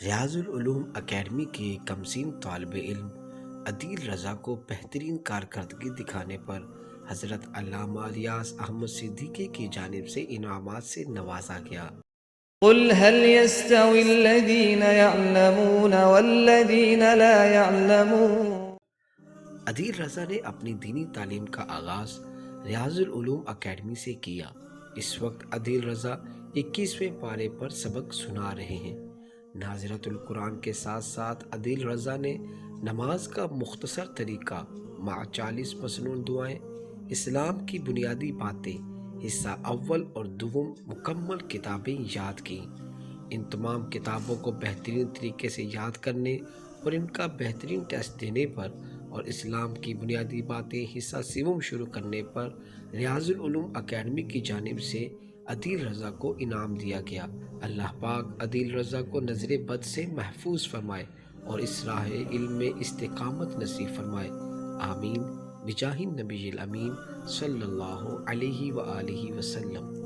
ریاض العلوم academy کے کمسین طالب علم عدیل رضا کو بہترین کارکردگی دکھانے پر حضرت علامہ ریاض احمد صدیقی کی جانب سے انعامات سے نوازا گیا۔ قل هل يستوي الذين يعلمون والذين لا يعلمون۔ عدیل رضا نے اپنی دینی تعلیم کا آغاز ریاض العلوم اکیڈمی سے کیا۔ اس وقت عدیل رضا 21ویں پارے پر سبق سنا رہے ہیں۔ ناظرۃ القرآن کے ساتھ ساتھ عدیل رضا نے نماز کا مختصر طریقہ مع 40 مسنون دعائیں، اسلام کی بنیادی باتیں حصہ اول اور دوم مکمل کتابیں یاد کیں۔ ان تمام کتابوں کو بہترین طریقے سے یاد کرنے اور ان کا بہترین ٹیسٹ دینے پر اور اسلام کی بنیادی باتیں حصہ سیوم شروع کرنے پر ریاض العلوم اکیڈمی کی جانب سے عدیل رضا کو انعام دیا گیا۔ اللہ پاک عدیل رضا کو نظر بد سے محفوظ فرمائے اور اس راہ علم میں استقامت نصیب فرمائے، آمین، بجاہ النبی الامین صلی اللہ علیہ وآلہ وسلم۔